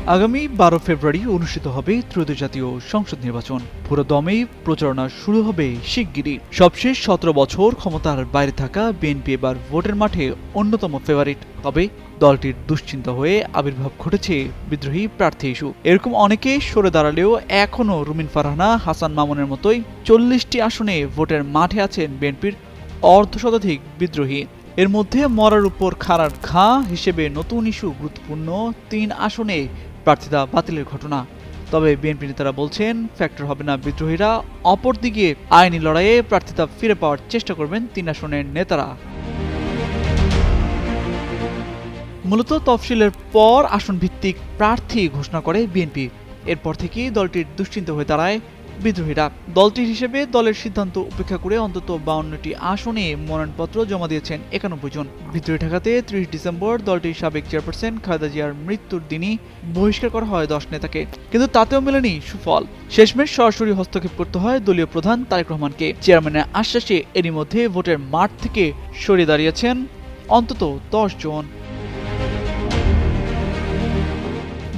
আগামী 12 ফেব্রুয়ারি অনুষ্ঠিত হবে ত্রয়োদশ জাতীয় সংসদ নির্বাচন। পুরো দমেই প্রচারণা শুরু হবে শিগগিরই। সবশেষ 17 বছর ক্ষমতার বাইরে থাকা বিএনপি এবার ভোটের মাঠে অন্যতম ফেভারিট। তবে দলটির দুশ্চিন্তা হয়ে আবির্ভাব ঘটেছে বিদ্রোহী প্রার্থী ইস্যু। এরকম অনেকেই সরে দাঁড়ালেও এখনও রুমিন ফারহানা, হাসান মামুনের মতোই 40টি আসনে ভোটের মাঠে আছেন বিএনপির অর্ধশতাধিক বিদ্রোহী। এর মধ্যে মরার উপর খাড়ার ঘা হিসেবে নতুন ইস্যু গুরুত্বপূর্ণ 3 আসনে প্রার্থিতা বাতিলের ঘটনা। তবে বিএনপি নেতারা বলছেন ফ্যাক্টর হবে না বিদ্রোহীরা। অপরদিকে আইনি লড়াইয়ে প্রার্থিতা ফিরে পাওয়ার চেষ্টা করবেন 3 আসনের নেতারা। মূলত তফসিলের পর আসন ভিত্তিক প্রার্থী ঘোষণা করে বিএনপি। এরপর থেকেই দলটির দুশ্চিন্তা হয়ে দাঁড়ায় বিদ্রোহীরা। দলটির হিসেবে দলের সিদ্ধান্ত উপেক্ষা করে অন্তত 52টি আসনে মনোনয়নপত্র জমা দিয়েছেন 91 জন। বিদ্রোহী ঠেকাতে 30 ডিসেম্বর দলটির সাবেক চেয়ারপারসন খালেদা জিয়ার মৃত্যুর দিনই বহিষ্কার করা হয় 10 নেতাকে। কিন্তু তাতেও মেলেনি সুফল। শেষমেশ সরাসরি হস্তক্ষেপ করতে হয় দলীয় প্রধান তারেক রহমানকে। চেয়ারম্যানের আশ্বাসে এরই মধ্যে ভোটের মাঠ থেকে সরে দাঁড়িয়েছেন অন্তত 10 জন।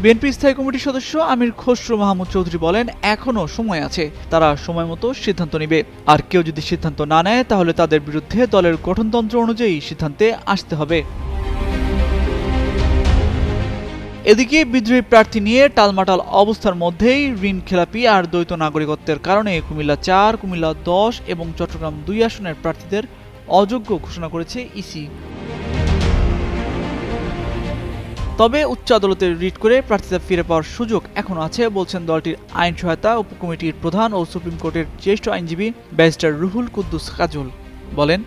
বিএনপি স্থায়ী কমিটির সদস্য আমির খসরু মাহমুদ চৌধুরী বলেন, এখনো সময় আছে, তারা সময় মতো সিদ্ধান্ত নেবে। আর কেউ যদি সিদ্ধান্ত না নেয় তাহলে তাদের বিরুদ্ধে দলের গঠনতন্ত্র অনুযায়ী সিদ্ধান্তে আসতে হবে। এদিকে বিদ্রোহী প্রার্থী নিয়ে টালমাটাল অবস্থার মধ্যেই ঋণ খেলাপি আর দ্বৈত নাগরিকত্বের কারণে কুমিল্লা 4, কুমিল্লা 10 এবং চট্টগ্রাম 2 আসনের প্রার্থীদের অযোগ্য ঘোষণা করেছে ইসি। তবে উচ্চ আদালতে রিট করে প্রার্থিতা ফিরে পাওয়ার সুযোগ এখনো আছে বলছেন দলটির আইন সহায়তা উপকমিটির প্রধান ও সুপ্রিম কোর্টের জ্যেষ্ঠ আইনজীবী ব্যারিস্টার রুহুল কুদ্দুস কাজল। বলেন,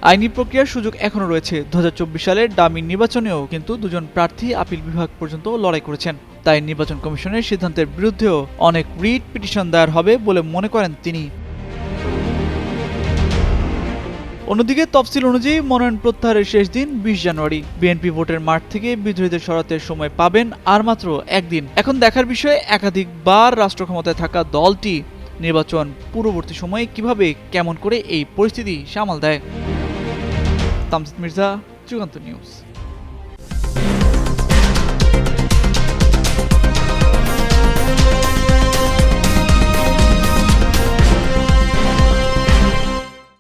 আইনি প্রক্রিয়ার সুযোগ এখনো রয়েছে। 2024 সালের ডামি নির্বাচনেও কিন্তু 2 জন প্রার্থী আপিল বিভাগ পর্যন্ত লড়াই করেছেন। তাই নির্বাচন কমিশনের সিদ্ধান্তের বিরুদ্ধেও অনেক রিট পিটিশন দায়ের হবে বলে মনে করেন তিনি। অন্যদিকে তফসিল অনুযায়ী মনোনয়ন প্রত্যাহারের শেষ দিন 20 জানুয়ারি। বিএনপি ভোটের মাঠ থেকে বিদ্রোহীদের সরাতে সময় পাবেন আর মাত্র একদিন। এখন দেখার বিষয় একাধিকবার রাষ্ট্র ক্ষমতায় থাকা দলটি নির্বাচন পূর্ববর্তী সময়ে কিভাবে কেমন করে এই পরিস্থিতি সামাল দেয়। তামজিদ মির্জা, যুগান্তর নিউজ।